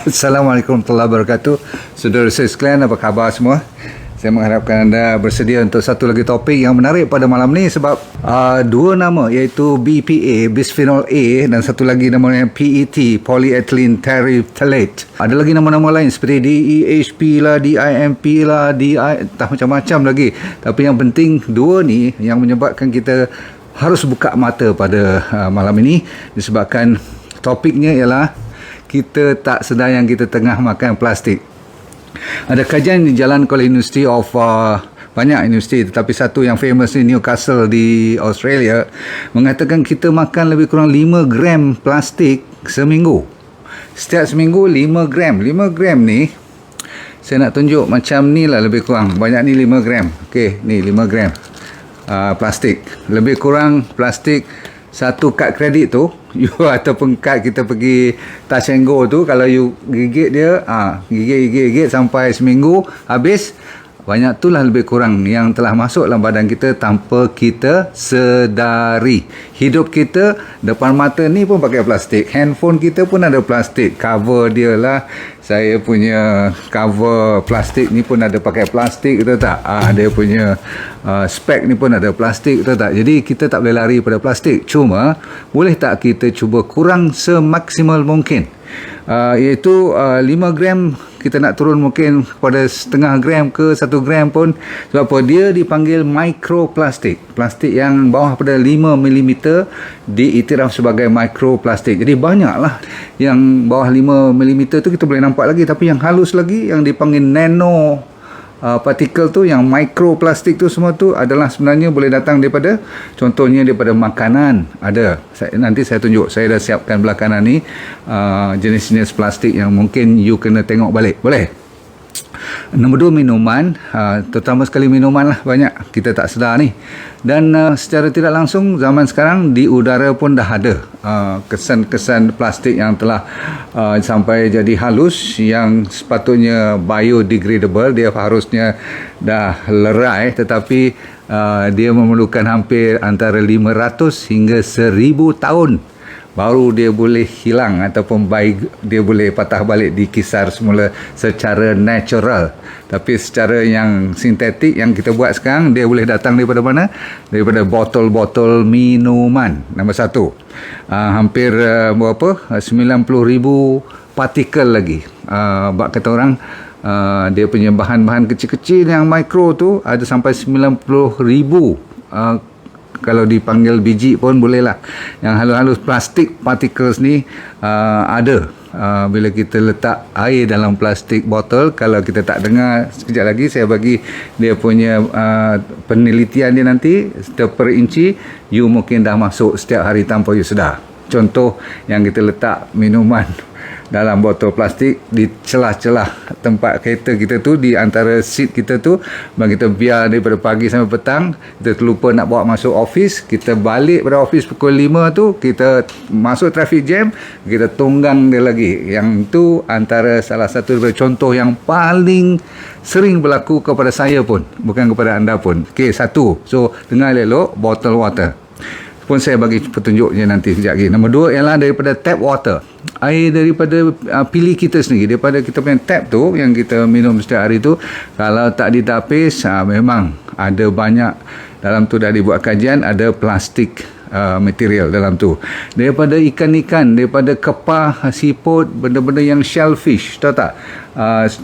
Assalamualaikum warahmatullahi wabarakatuh. Saudara saya sekalian, apa khabar semua? Saya mengharapkan anda bersedia untuk satu lagi topik yang menarik pada malam ni sebab dua nama iaitu BPA, bisphenol A, dan satu lagi namanya PET, polyethylene terephthalate. Ada lagi nama-nama lain seperti DEHP lah, DIMP lah, tak macam-macam lagi. Tapi yang penting dua ni yang menyebabkan kita harus buka mata pada malam ini disebabkan topiknya ialah kita tak sedar yang kita tengah makan plastik. Ada kajian dijalankan oleh University of banyak universiti, tetapi satu yang famous ni Newcastle di Australia mengatakan kita makan lebih kurang 5 gram plastik seminggu. Setiap seminggu 5 gram. 5 gram ni saya nak tunjuk macam ni lah lebih kurang. Banyak ni 5 gram. Okey, ni 5 gram plastik. Lebih kurang plastik satu kad kredit tu you ataupun kad kita pergi Touch and Go tu, kalau you gigit dia gigit sampai seminggu habis, banyak itulah lebih kurang yang telah masuk dalam badan kita tanpa kita sedari. Hidup kita depan mata ni pun pakai plastik. Handphone kita pun ada plastik. Cover dia lah, saya punya cover plastik ni pun ada pakai plastik, betul tak? Dia punya spek ni pun ada plastik, betul tak? Jadi kita tak boleh lari pada plastik. Cuma boleh tak kita cuba kurang semaksimal mungkin, iaitu 5 gram kita nak turun mungkin kepada setengah gram ke 1 gram pun. Sebab apa? Dia dipanggil mikroplastik. Plastik yang bawah pada 5 mm diiktiraf sebagai mikroplastik. Jadi banyaklah yang bawah 5 mm tu kita boleh nampak lagi, tapi yang halus lagi yang dipanggil nano partikel tu, yang mikroplastik tu, semua tu adalah sebenarnya boleh datang daripada, contohnya daripada makanan. Ada, nanti saya tunjuk, saya dah siapkan belakangan ni jenis-jenis plastik yang mungkin you kena tengok balik. Boleh? Nombor 2, minuman, terutama sekali minuman lah, banyak kita tak sedar ni. Dan secara tidak langsung zaman sekarang di udara pun dah ada kesan-kesan plastik yang telah sampai jadi halus, yang sepatutnya biodegradable, dia harusnya dah lerai, tetapi dia memerlukan hampir antara 500 hingga 1000 tahun baru dia boleh hilang ataupun dia boleh patah balik dikisar semula secara natural. Tapi secara yang sintetik yang kita buat sekarang, dia boleh datang daripada mana? Daripada botol-botol minuman. Nombor 1, hampir berapa? 90,000 partikel lagi. Bak kata orang, dia punya bahan-bahan kecil-kecil yang mikro tu ada sampai 90,000. Kalau dipanggil biji pun boleh lah. Yang halus-halus plastik particles ni ada. Bila kita letak air dalam plastik botol, kalau kita tak dengar, sekejap lagi saya bagi dia punya penelitian dia nanti, per inci you mungkin dah masuk setiap hari tanpa you sedar. Contoh yang kita letak minuman dalam botol plastik di celah-celah tempat kereta kita tu, di antara seat kita tu, bagi kita biar daripada pagi sampai petang, kita terlupa nak bawa masuk office, kita balik pada office pukul 5 tu, kita masuk traffic jam, kita tunggang dia lagi. Yang tu antara salah satu daripada contoh yang paling sering berlaku kepada saya pun, bukan kepada anda pun. Okey, satu, so dengar elok, bottle water pun saya bagi petunjuknya nanti sekejap lagi. Nombor 2 ialah daripada tap water, air daripada pilih kita sendiri, daripada kita punya tap tu yang kita minum setiap hari tu. Kalau tak ditapis, memang ada banyak dalam tu, dah dibuat kajian, ada plastik material dalam tu. Daripada ikan-ikan, daripada kepah, siput, benda-benda yang shellfish, tahu tak?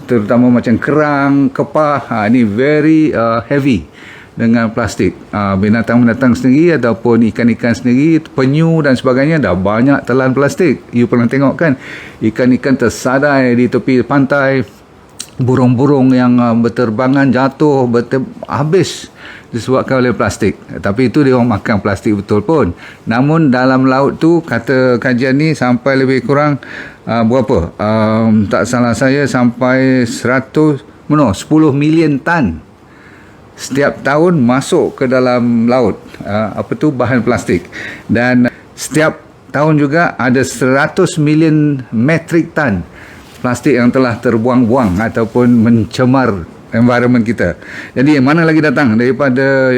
Terutama macam kerang, kepah, ni very heavy dengan plastik. Binatang-binatang sendiri ataupun ikan-ikan sendiri, penyu dan sebagainya, dah banyak telan plastik. You pernah tengok kan, ikan-ikan tersadai di tepi pantai, burung-burung yang berterbangan jatuh, habis disebabkan oleh plastik. Tapi itu dia orang makan plastik betul pun. Namun dalam laut tu, kata kajian ni, sampai lebih kurang berapa? Tak salah saya sampai 10 million tan setiap tahun masuk ke dalam laut, bahan plastik. Dan setiap tahun juga ada 100 million metric ton plastik yang telah terbuang-buang ataupun mencemar environment kita. Jadi mana lagi datang daripada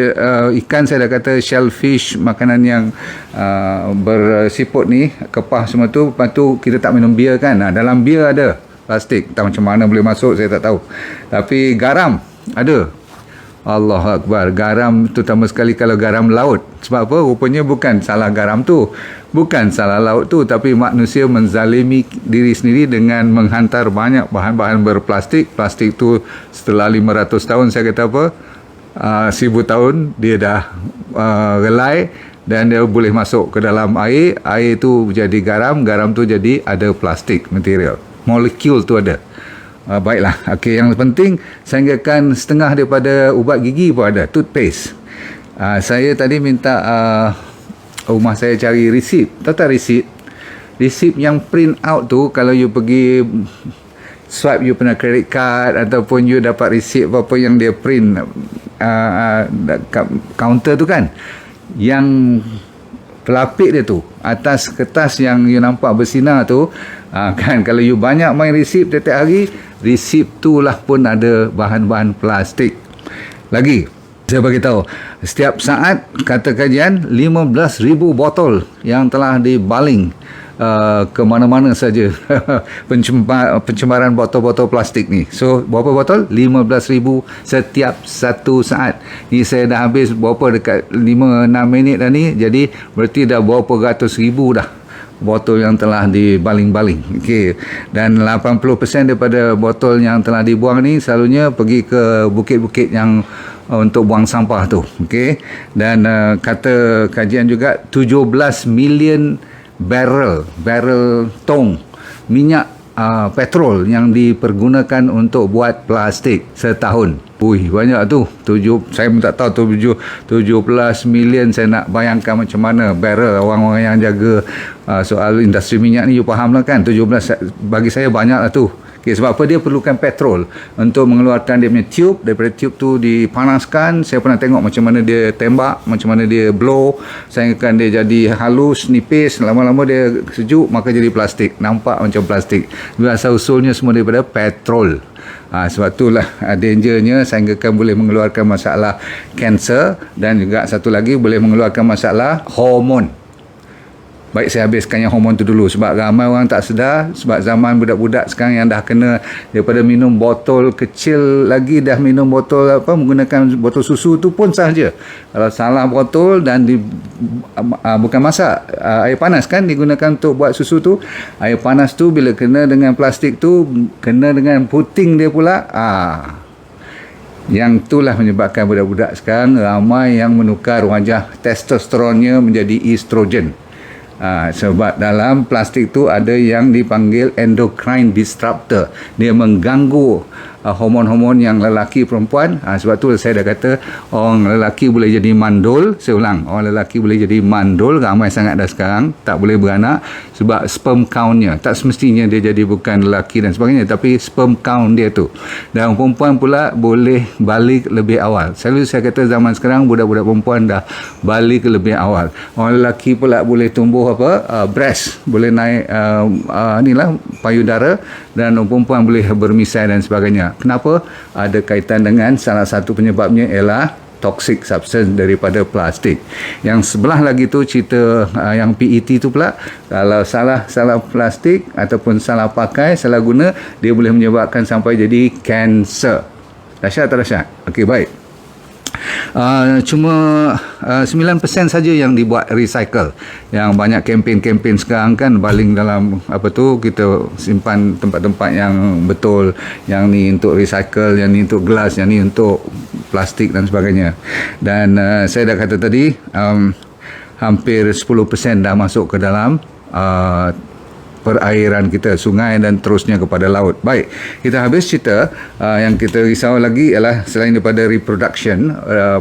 ikan, saya dah kata shellfish, makanan yang bersiput ni, kepah semua tu. Lepas tu kita tak minum bir kan, dalam bir ada plastik. Tak macam mana boleh masuk saya tak tahu. Tapi garam ada. Allah Akbar, garam terutama sekali kalau garam laut. Sebab apa? Rupanya bukan salah garam tu, bukan salah laut tu, tapi manusia menzalimi diri sendiri dengan menghantar banyak bahan-bahan berplastik. Plastik tu setelah 500 tahun saya kata apa, 1000 tahun dia dah relai dan dia boleh masuk ke dalam air. Air tu jadi garam, garam tu jadi ada plastik material, molekul tu ada. Baiklah, okey, yang penting sehinggakan setengah daripada ubat gigi pun ada, toothpaste. Saya tadi minta rumah saya cari resip. Tahu tak resip? Resip yang print out tu, kalau you pergi swipe you punya credit card ataupun you dapat resip apa-apa yang dia print counter tu kan, yang pelapik dia tu atas kertas yang you nampak bersinar tu, kan, kalau you banyak main resip setiap hari, resip tu lah pun ada bahan-bahan plastik. Lagi saya bagi tahu, setiap saat kata kajian 15,000 botol yang telah dibaling ke mana-mana saja pencemaran botol-botol plastik ni. So berapa botol? 15,000 setiap satu saat. Ni saya dah habis berapa, dekat 5-6 minit dah ni, jadi berarti dah berapa ratus ribu dah botol yang telah dibaling-baling. Okey, dan 80% daripada botol yang telah dibuang ni selalunya pergi ke bukit-bukit yang untuk buang sampah tu. Okey, dan kata kajian juga 17 million barrel tong minyak petrol yang dipergunakan untuk buat plastik setahun. Ui, banyak tu. Saya pun tak tahu 17 million. Saya nak bayangkan macam mana barrel. Orang-orang yang jaga soal industri minyak ni, you faham lah kan, 17 bagi saya banyak lah tu. Okay, sebab apa? Dia perlukan petrol untuk mengeluarkan dia punya tube. Daripada tube tu dipanaskan. Saya pernah tengok macam mana dia tembak, macam mana dia blow, sehingga dia jadi halus, nipis. Lama-lama dia sejuk, maka jadi plastik. Nampak macam plastik. Asal usulnya semua daripada petrol. Sebab itulah dangernya, sehingga boleh mengeluarkan masalah kanser, dan juga satu lagi boleh mengeluarkan masalah hormon. Baik, saya habiskan yang hormon tu dulu, sebab ramai orang tak sedar. Sebab zaman budak-budak sekarang yang dah kena, daripada minum botol kecil lagi dah minum botol menggunakan botol susu tu pun sahaja. Kalau salah botol dan bukan masak, air panas kan digunakan untuk buat susu tu, air panas tu bila kena dengan plastik tu, kena dengan puting dia pula, yang itulah menyebabkan budak-budak sekarang ramai yang menukar wajah testosteronnya menjadi estrogen. Sebab dalam plastik tu ada yang dipanggil endocrine disruptor. Dia mengganggu hormon-hormon yang lelaki perempuan. Sebab tu saya dah kata orang lelaki boleh jadi mandul. Saya ulang, orang lelaki boleh jadi mandul. Ramai sangat dah sekarang tak boleh beranak sebab sperm countnya. Tak semestinya dia jadi bukan lelaki dan sebagainya, tapi sperm count dia tu. Dan perempuan pula boleh balik lebih awal. Selalu saya kata zaman sekarang budak-budak perempuan dah balik lebih awal. Orang lelaki pula boleh tumbuh breast, boleh naik payudara, dan orang perempuan boleh bermisai dan sebagainya. Kenapa? Ada kaitan dengan salah satu penyebabnya ialah toxic substance daripada plastik. Yang sebelah lagi tu cerita yang PET tu pula, kalau salah plastik ataupun salah pakai, salah guna, dia boleh menyebabkan sampai jadi kanser. Dahsyat tak dahsyat? Okey, baik. Cuma 9% saja yang dibuat recycle. Yang banyak kempen-kempen sekarang kan, baling dalam kita simpan tempat-tempat yang betul, yang ni untuk recycle, yang ni untuk gelas, yang ni untuk plastik dan sebagainya. Dan saya dah kata tadi, hampir 10% dah masuk ke dalam perairan kita, sungai dan terusnya kepada laut. Baik, kita habis cerita. Yang kita risau lagi ialah selain daripada reproduction,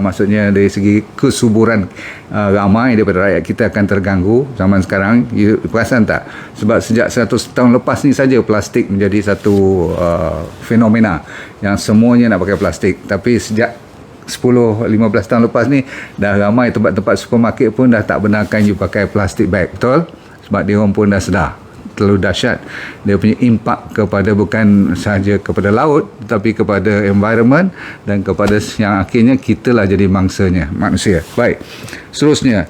maksudnya dari segi kesuburan, ramai daripada rakyat kita akan terganggu zaman sekarang. You perasan tak? Sebab sejak 100 tahun lepas ni saja plastik menjadi satu fenomena yang semuanya nak pakai plastik. Tapi sejak 10-15 tahun lepas ni dah ramai tempat-tempat supermarket pun dah tak benarkan you pakai plastik bag. Betul? Sebab dia orang pun dah sedar terlalu dahsyat. Dia punya impak kepada bukan sahaja kepada laut, tetapi kepada environment dan kepada yang akhirnya kitalah jadi mangsanya, manusia. Baik, seterusnya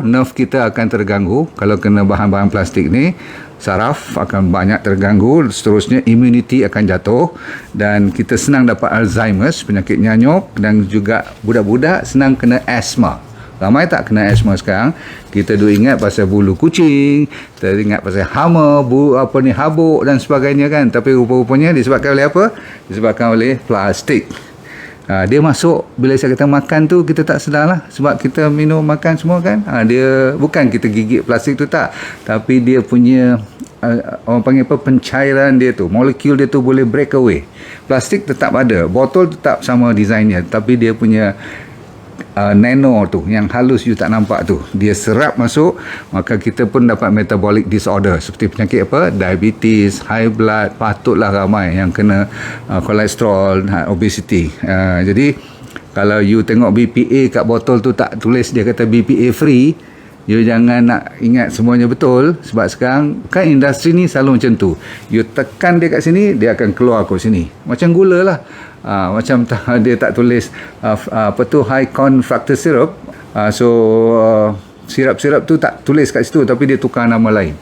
nerve kita akan terganggu kalau kena bahan-bahan plastik ni. Saraf akan banyak terganggu, seterusnya immunity akan jatuh dan kita senang dapat Alzheimer's, penyakit nyanyuk, dan juga budak-budak senang kena asma. Ramai tak kena asma sekarang? Kita duk ingat pasal bulu kucing, kita ingat pasal hama, habuk dan sebagainya kan. Tapi rupa-rupanya disebabkan oleh apa? Disebabkan oleh plastik. Dia masuk bila saya kata makan tu kita tak sedar lah, sebab kita minum makan semua kan. Dia bukan kita gigit plastik tu tak, tapi dia punya orang panggil apa, pencairan dia tu, molekul dia tu boleh break away. Plastik tetap ada, botol tetap sama desainnya, tapi dia punya nano tu yang halus you tak nampak tu, dia serap masuk, maka kita pun dapat metabolic disorder seperti penyakit apa, diabetes, high blood. Patutlah ramai yang kena kolesterol, obesity. Jadi kalau you tengok BPA kat botol tu tak tulis dia kata BPA free, you jangan nak ingat semuanya betul, sebab sekarang kan industri ni selalu macam tu, you tekan dia kat sini, dia akan keluar kat sini macam gula lah. Macam dia tak tulis apa tu, high corn fructose syrup, sirap-sirap tu tak tulis kat situ, tapi dia tukar nama lain.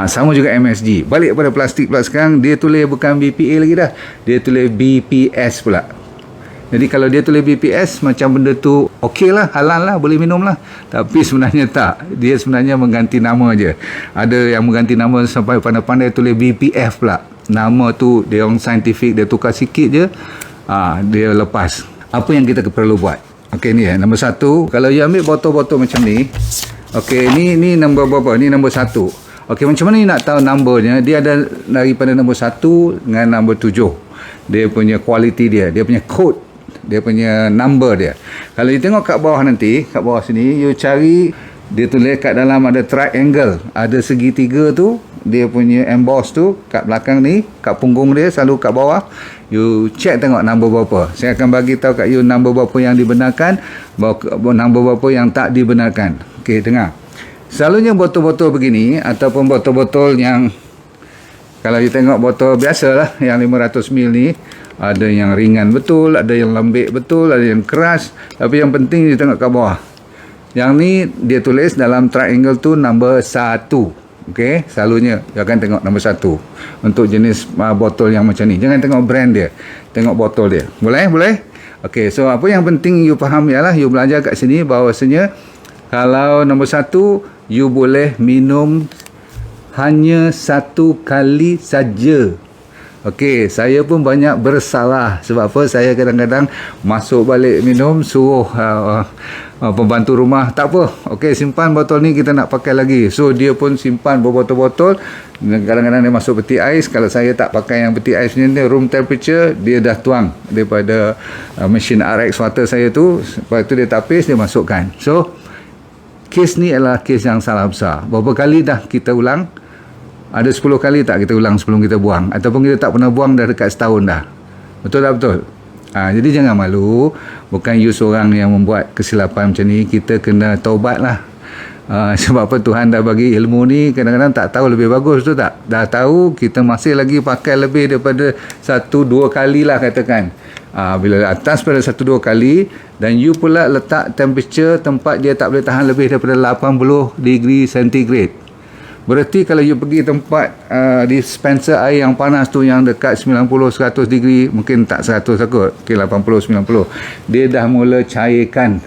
Sama juga MSG. Balik pada plastik pula sekarang, dia tulis bukan BPA lagi dah, dia tulis BPS pula. Jadi kalau dia tulis BPS, macam benda tu okey lah, halal lah, boleh minum lah. Tapi sebenarnya tak, dia sebenarnya mengganti nama je. Ada yang mengganti nama sampai pandai-pandai tulis BPF pula. Nama tu dia orang saintifik, dia tukar sikit je, dia lepas. Apa yang kita perlu buat? Okey, ni nombor 1. Kalau you ambil botol-botol macam ni, okey, ni nombor berapa? Ni nombor 1. Okey, macam mana you nak tahu numbernya? Dia ada daripada nombor 1 dengan nombor 7. Dia punya quality dia punya code, dia punya number dia. Kalau you tengok kat bawah nanti, kat bawah sini, you cari, dia tulis kat dalam ada triangle, ada segitiga tu, dia punya emboss tu kat belakang ni, kat punggung dia, selalu kat bawah. You check tengok number berapa. Saya akan bagi tahu kat you number berapa yang dibenarkan, number berapa yang tak dibenarkan. Okey, dengar. Selalunya botol-botol begini ataupun botol-botol yang, kalau you tengok botol biasa lah, yang 500 ml ni, ada yang ringan betul, ada yang lembek betul, ada yang keras. Tapi yang penting you tengok kat bawah. Yang ni dia tulis dalam triangle tu number 1. Okey, selalunya you akan tengok nombor 1 untuk jenis botol yang macam ni. Jangan tengok brand dia, tengok botol dia. Boleh? Okey, so apa yang penting you faham ialah, you belajar kat sini bahawasanya kalau nombor 1, you boleh minum hanya 1 kali saja. Okey, saya pun banyak bersalah. Sebab apa? Saya kadang-kadang masuk balik minum, suruh pembantu rumah, tak apa, okey, simpan botol ni, kita nak pakai lagi. So dia pun simpan berbotol-botol. Kadang-kadang dia masuk peti ais. Kalau saya tak pakai yang peti ais ni, room temperature, dia dah tuang daripada mesin RX water saya tu. Lepas tu dia tapis, dia masukkan. So kes ni adalah kes yang salah besar. Berapa kali dah kita ulang? Ada 10 kali tak kita ulang sebelum kita buang? Ataupun kita tak pernah buang dah dekat setahun dah. Betul tak betul? Jadi jangan malu. Bukan you seorang yang membuat kesilapan macam ni. Kita kena taubat lah. Sebab apa, Tuhan dah bagi ilmu ni, kadang-kadang tak tahu lebih bagus, betul tak? Dah tahu, kita masih lagi pakai lebih daripada 1-2 kali lah katakan. Bila atas pada 1-2 kali, dan you pula letak temperature tempat dia tak boleh tahan lebih daripada 80 degree centigrade. Berarti kalau you pergi tempat dispenser air yang panas tu, yang dekat 90-100 degree, mungkin tak 100 takut, mungkin 80-90, dia dah mula cairkan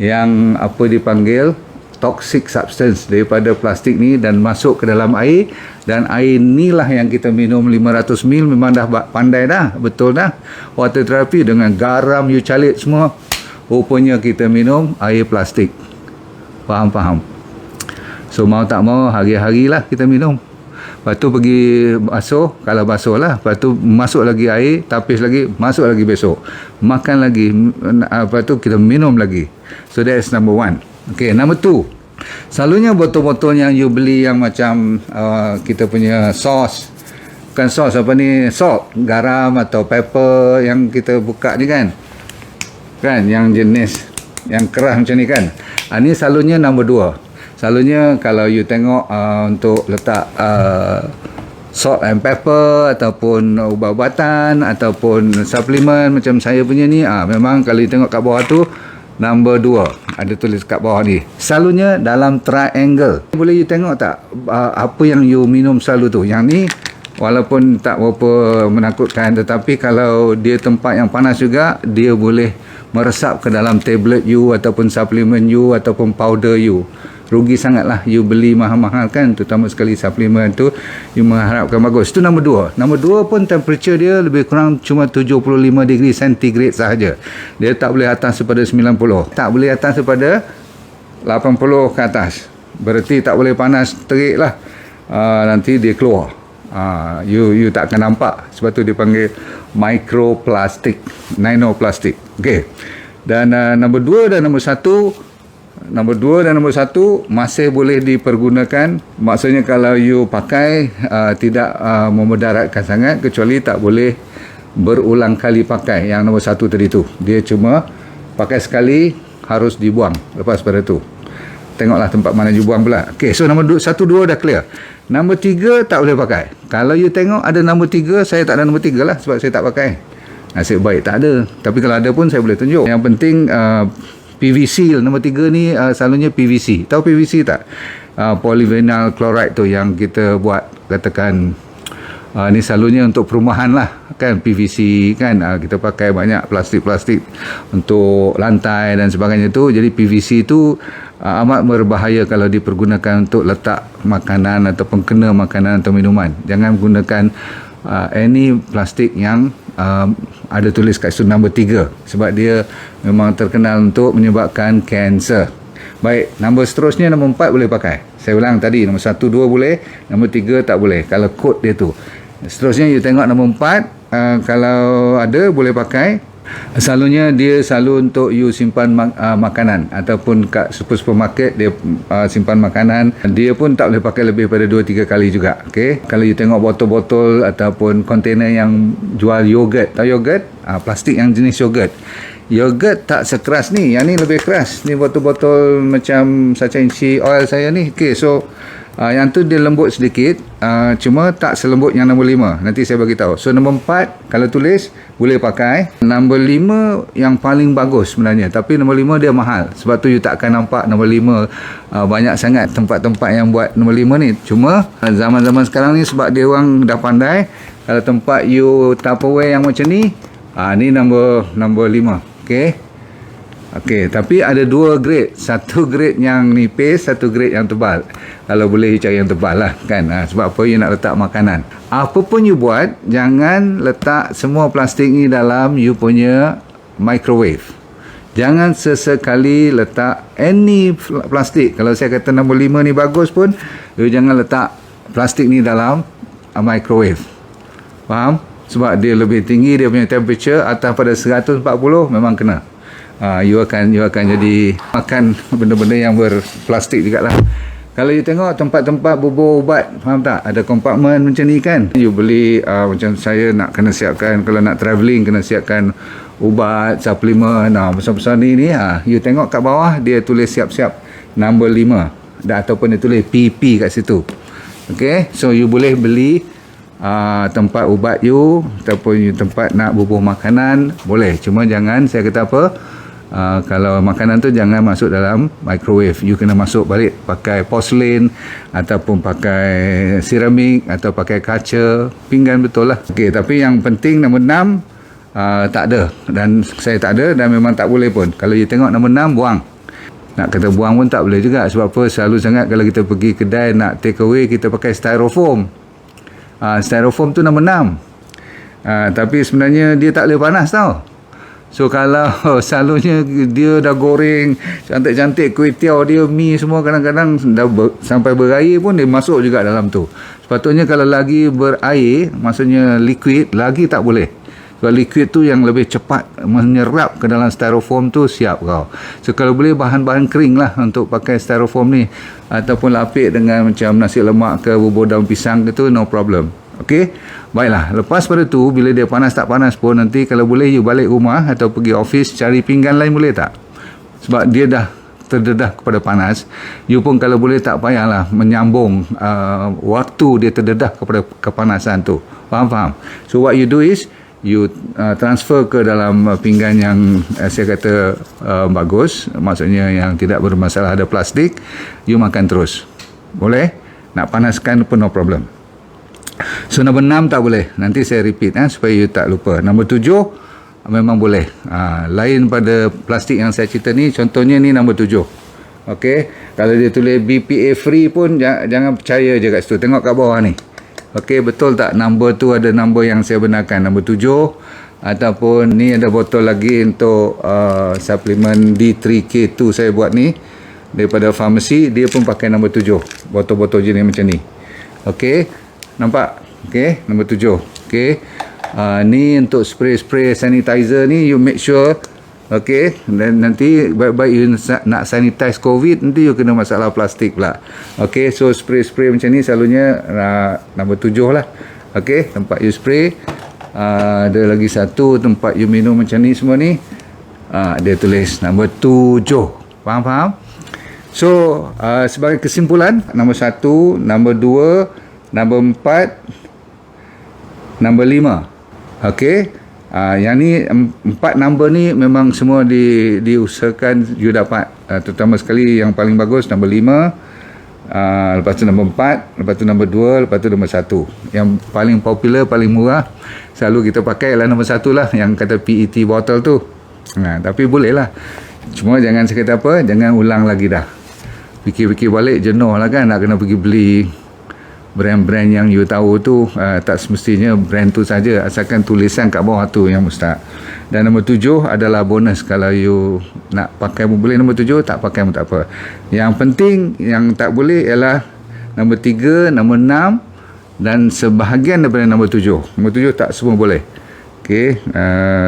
yang apa dipanggil toxic substance daripada plastik ni dan masuk ke dalam air. Dan air ni lah yang kita minum 500 ml, memang dah pandai dah, betul dah. Water therapy dengan garam you calit semua, rupanya kita minum air plastik. Faham? So mau tak mau, hari-hari lah kita minum. Lepas tu pergi basuh, kalau basuh lah. Lepas tu masuk lagi air, tapis lagi, masuk lagi besok. Makan lagi, lepas tu kita minum lagi. So that is number 1. Okay, number 2. Selalunya botol-botol yang you beli yang macam kita punya sauce, bukan sauce apa ni, salt, garam atau pepper yang kita buka ni kan, yang jenis yang keras macam ni kan. Ni selalunya number 2. Selalunya kalau you tengok untuk letak salt and pepper ataupun ubat-ubatan ataupun suplemen macam saya punya ni, memang kalau you tengok kat bawah tu number 2 ada tulis kat bawah ni, selalunya dalam triangle. Boleh you tengok tak apa yang you minum selalu tu. Yang ni walaupun tak berapa menakutkan, tetapi kalau dia tempat yang panas juga, dia boleh meresap ke dalam tablet you ataupun suplemen you ataupun powder you. Rugi sangatlah you beli mahal-mahal kan, terutama sekali suplemen tu you mengharapkan bagus. Itu nombor 2. Nombor 2 pun temperature dia lebih kurang cuma 75 degree centigrade sahaja. Dia tak boleh atas daripada 90. Tak boleh atas daripada 80 ke atas. Berarti tak boleh panas terik lah. Nanti dia keluar. You tak akan nampak. Sebab tu dia panggil microplastic, nanoplastic. Okey. Dan nombor 2 dan nombor 1, nombor 2 dan nombor 1 masih boleh dipergunakan. Maksudnya kalau you pakai tidak memudaratkan sangat, kecuali tak boleh berulang kali pakai. Yang nombor 1 tadi tu, dia cuma pakai sekali, harus dibuang lepas pada tu. Tengoklah tempat mana you buang pula. Okay, so nombor 1, 2 dah clear. Nombor 3 tak boleh pakai. Kalau you tengok ada nombor 3, saya tak ada nombor 3 lah, sebab saya tak pakai. Nasib baik tak ada. Tapi kalau ada pun saya boleh tunjuk. Yang penting PVC nombor 3 ni selalunya PVC. Tahu PVC tak? Polyvinyl chloride tu yang kita buat, katakan ni selalunya untuk perumahan lah kan, PVC kan. Kita pakai banyak plastik-plastik untuk lantai dan sebagainya tu. Jadi PVC tu amat berbahaya kalau dipergunakan untuk letak makanan ataupun kena makanan atau minuman. Jangan gunakan any plastik yang ada tulis kat situ nombor 3, sebab dia memang terkenal untuk menyebabkan kanser. Baik, nombor seterusnya nombor 4 boleh pakai. Saya ulang tadi, nombor 1, 2 boleh, nombor 3 tak boleh kalau kod dia tu. Seterusnya you tengok nombor 4, kalau ada boleh pakai. Selalunya dia selalu untuk you simpan makanan, ataupun kat supermarket dia simpan makanan. Dia pun tak boleh pakai lebih pada 2-3 kali juga. Okay? Kalau you tengok botol-botol ataupun kontainer yang jual yogurt, tahu yogurt? Plastik yang jenis yogurt. Yogurt tak sekeras ni, yang ni lebih keras. Ni botol-botol macam Sachainchi oil saya ni. Okay, so yang tu dia lembut sedikit, cuma tak selembut yang nombor 5. Nanti saya bagi tahu. So nombor 4 kalau tulis boleh pakai. Nombor 5 yang paling bagus sebenarnya, tapi nombor 5 dia mahal. Sebab tu you tak akan nampak nombor 5 banyak sangat tempat-tempat yang buat nombor 5 ni. Cuma zaman-zaman sekarang ni sebab dia orang dah pandai, kalau tempat you Tupperware yang macam ni, ni nombor 5. Okey. Okey, tapi ada 2 grade. Satu grade yang nipis, satu grade yang tebal. Kalau boleh cari yang tebal lah kan. Sebab apa you nak letak makanan. Apa pun you buat, jangan letak semua plastik ni dalam you punya microwave. Jangan sesekali letak any plastik. Kalau saya kata nombor 5 ni bagus pun, you jangan letak plastik ni dalam microwave. Faham? Sebab dia lebih tinggi, dia punya temperature atas pada 140 memang kena. You akan jadi makan benda-benda yang berplastik juga lah. Kalau you tengok tempat-tempat bubur ubat, faham tak? Ada kompartmen macam ni kan. You beli macam saya nak kena siapkan, kalau nak travelling kena siapkan ubat, suplemen, besar-besar ni. You tengok kat bawah dia tulis siap-siap nombor 5 ataupun dia tulis PP kat situ. Okay, so you boleh beli tempat ubat you ataupun you tempat nak bubur makanan boleh. Cuma jangan, saya kata apa, kalau makanan tu jangan masuk dalam microwave. You kena masuk balik pakai porcelain ataupun pakai ceramik atau pakai kaca, pinggan betul lah. Okay, tapi yang penting nombor 6 tak ada, dan saya tak ada, dan memang tak boleh pun. Kalau you tengok nombor 6 buang. Nak kata buang pun tak boleh juga. Sebab apa, selalu sangat kalau kita pergi kedai nak take away, kita pakai styrofoam. Styrofoam tu nombor 6. Tapi sebenarnya dia tak boleh panas tau. So kalau selalunya dia dah goreng cantik-cantik, kuih tiaw dia, mi semua, kadang-kadang sampai berair pun dia masuk juga dalam tu. Sepatutnya kalau lagi berair, maksudnya liquid, lagi tak boleh. Sebab liquid tu yang lebih cepat menyerap ke dalam styrofoam tu, siap kau. So kalau boleh bahan-bahan kering lah untuk pakai styrofoam ni, ataupun lapik dengan macam nasi lemak ke bubur daun pisang gitu, no problem. Okey, baiklah. Lepas pada tu, bila dia panas tak panas pun, nanti kalau boleh you balik rumah atau pergi office cari pinggan lain, boleh tak? Sebab dia dah terdedah kepada panas, you pun kalau boleh tak payahlah menyambung waktu dia terdedah kepada kepanasan tu. Faham? So what you do is you transfer ke dalam pinggan yang saya kata bagus, maksudnya yang tidak bermasalah, ada plastik, you makan terus. Boleh? Nak panaskan pun no problem. So nombor 6 tak boleh. Nanti saya repeat supaya you tak lupa. Nombor 7 memang boleh. Lain pada plastik yang saya cerita ni, contohnya ni nombor 7. Okey, kalau dia tulis BPA free pun jangan percaya je kat situ. Tengok kat bawah ni. Okey, betul tak number tu ada number yang saya benarkan, nombor 7. Ataupun ni ada botol lagi untuk suplemen D3K2 saya buat ni daripada farmasi, dia pun pakai nombor 7. Botol-botol jenis macam ni. Okey, nampak? Okey, nombor 7. Okey. Ni untuk spray-spray sanitizer ni, you make sure. Okey, dan nanti baik-baik you nak sanitize COVID, nanti you kena masalah plastik pula. Okey, so spray-spray macam ni selalunya nombor 7 lah. Okey, tempat you spray. Ada lagi satu tempat you minum macam ni semua ni. Dia tulis nombor 7. Faham? So, sebagai kesimpulan, nombor 1, nombor 2, nombor 4, nombor 5. Okey. Yang ni 4 nombor ni memang semua diusahakan you dapat. Terutama sekali yang paling bagus nombor 5, lepas tu nombor 4, lepas tu nombor 2, lepas tu nombor 1. Yang paling popular, paling murah selalu kita pakai ialah nombor 1 lah, yang kata PET botol tu. Tapi boleh lah. Cuma jangan sekata apa, jangan ulang lagi dah. Fikir-fikir balik jenuh lah kan, nak kena pergi beli brand-brand yang you tahu tu. Tak semestinya brand tu saja, asalkan tulisan kat bawah tu yang mustahak. Dan nombor 7 adalah bonus. Kalau you nak pakai pun boleh nombor 7, tak pakai pun tak apa. Yang penting yang tak boleh ialah nombor 3, nombor 6 dan sebahagian daripada nombor 7. Nombor 7 tak semua boleh. Okey,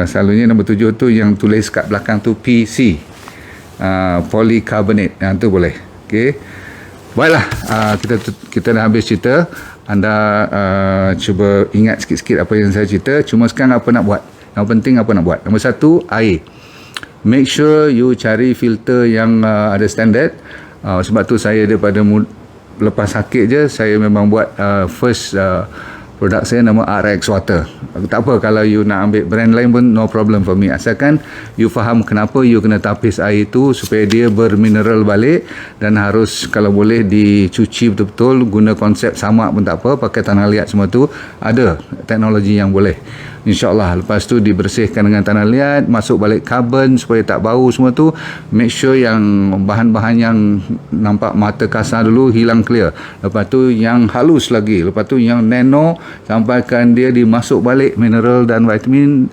selalunya nombor 7 tu yang tulis kat belakang tu PC, polycarbonate, yang tu boleh. Okey. Baiklah, kita dah habis cerita. Anda cuba ingat sikit-sikit apa yang saya cerita. Cuma sekarang apa nak buat? Yang penting apa nak buat? Nombor 1, air. Make sure you cari filter yang ada standard. Sebab tu saya daripada lepas sakit je, saya memang buat first produk saya nama RX Water. Tak apa kalau you nak ambil brand lain pun no problem for me, asalkan you faham kenapa you kena tapis air tu supaya dia bermineral balik, dan harus kalau boleh dicuci betul-betul, guna konsep samak pun tak apa, pakai tanah liat semua tu, ada teknologi yang boleh. InsyaAllah lepas tu dibersihkan dengan tanah liat, masuk balik karbon supaya tak bau semua tu. Make sure yang bahan-bahan yang nampak mata kasar dulu hilang clear, lepas tu yang halus lagi, lepas tu yang nano, sampaikan dia dimasuk balik mineral dan vitamin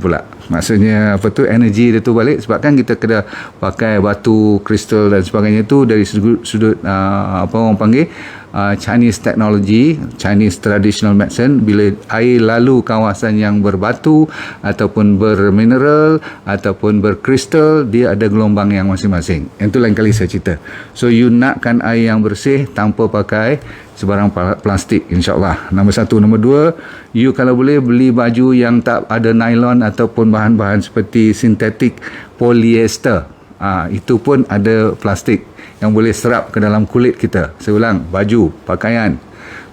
pula, maksudnya apa tu, energi dia tu balik. Sebab kan kita kena pakai batu kristal dan sebagainya tu dari sudut apa orang panggil Chinese technology, Chinese traditional medicine. Bila air lalu kawasan yang berbatu ataupun bermineral ataupun berkristal, dia ada gelombang yang masing-masing. Itu lain kali saya cerita. So you nakkan air yang bersih tanpa pakai sebarang plastik, insyaAllah. Nombor 1. Nombor 2, you kalau boleh beli baju yang tak ada nylon ataupun bahan-bahan seperti sintetik polyester. Itu pun ada plastik yang boleh serap ke dalam kulit kita. Saya ulang, baju, pakaian,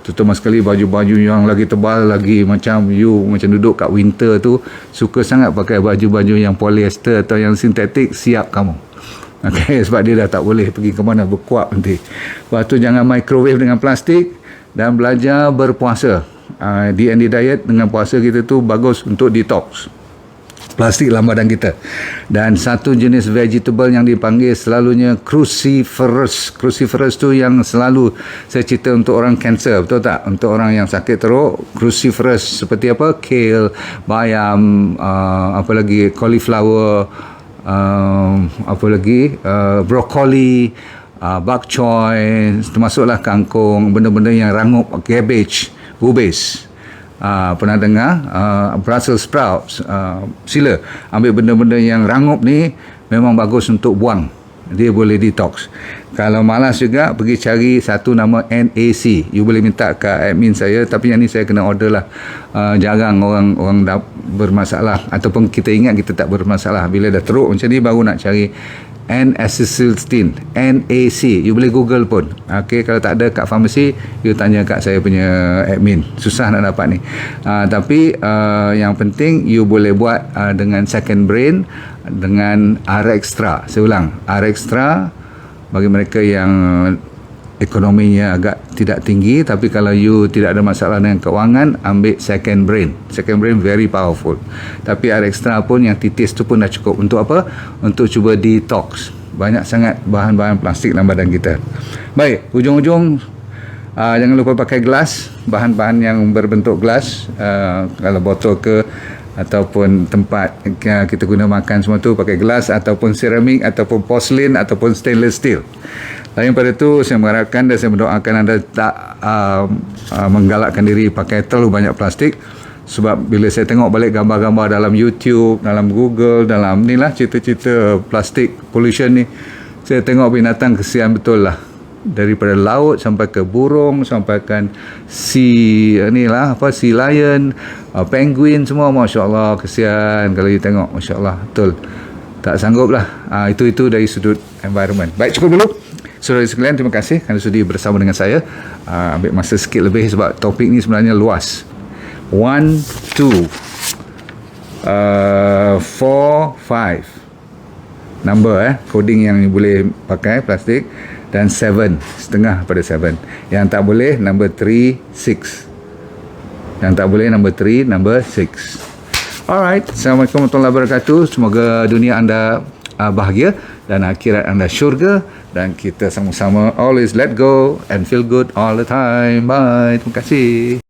terutama sekali baju-baju yang lagi tebal lagi, macam you macam duduk kat winter tu, suka sangat pakai baju-baju yang polyester atau yang sintetik, siap kamu. Okay, sebab dia dah tak boleh pergi ke mana, berkuap nanti. Lepas tu jangan microwave dengan plastik, dan belajar berpuasa. D&D diet dengan puasa kita tu bagus untuk detox plastik dalam badan kita. Dan satu jenis vegetable yang dipanggil selalunya cruciferous. Cruciferous tu yang selalu saya cerita untuk orang kanser, betul tak? Untuk orang yang sakit teruk, cruciferous seperti apa? Kale, bayam, apa lagi, cauliflower, apa lagi, brokoli, bok choy, termasuklah kangkung, benda-benda yang rangup, cabbage, bubis. Pernah dengar Brussels sprouts, sila ambil benda-benda yang rangup ni, memang bagus untuk buang, dia boleh detox. Kalau malas juga, pergi cari satu nama NAC, you boleh minta ke admin saya, tapi yang ni saya kena order lah. Jarang orang dah bermasalah, ataupun kita ingat kita tak bermasalah, bila dah teruk macam ni baru nak cari N-acetylcysteine, NAC. You boleh google pun. Okay, kalau tak ada kat farmasi, you tanya kat saya punya admin. Susah nak dapat ni. Tapi yang penting you boleh buat dengan second brain, dengan R-Extra. Saya ulang, R-Extra bagi mereka yang ekonominya agak tidak tinggi, tapi kalau you tidak ada masalah dengan kewangan, ambil second brain. Second brain very powerful. Tapi R-Extra pun yang titis tu pun dah cukup. Untuk apa? Untuk cuba detox. Banyak sangat bahan-bahan plastik dalam badan kita. Baik, hujung-hujung jangan lupa pakai gelas, bahan-bahan yang berbentuk gelas. Kalau botol ke ataupun tempat kita guna makan semua tu pakai gelas, ataupun ceramik, ataupun porcelain, ataupun stainless steel. Lain pada itu, saya mengharapkan dan saya mendoakan anda tak menggalakkan diri pakai terlalu banyak plastik. Sebab bila saya tengok balik gambar-gambar dalam YouTube, dalam Google, dalam ni lah cerita-cerita plastik pollution ni, saya tengok binatang kesian betul lah. Daripada laut sampai ke burung, sampai kan sea lion, penguin semua, Masya Allah, kesian kalau you tengok, Masya Allah, betul. Tak sanggup lah. Itu dari sudut environment. Baik, cukup dulu. Saudara sekalian, terima kasih kerana sudi bersama dengan saya. Ambil masa sikit lebih sebab topik ni sebenarnya luas. 1, 2, 4, 5 number coding yang boleh pakai plastik, dan 7, setengah pada 7. Yang tak boleh number 3, 6. Yang tak boleh number 3, number 6. Alright, Assalamualaikum warahmatullahi wabarakatuh. Semoga dunia anda bahagia dan akhirat anda syurga, dan kita sama-sama always let go and feel good all the time. Bye. Terima kasih.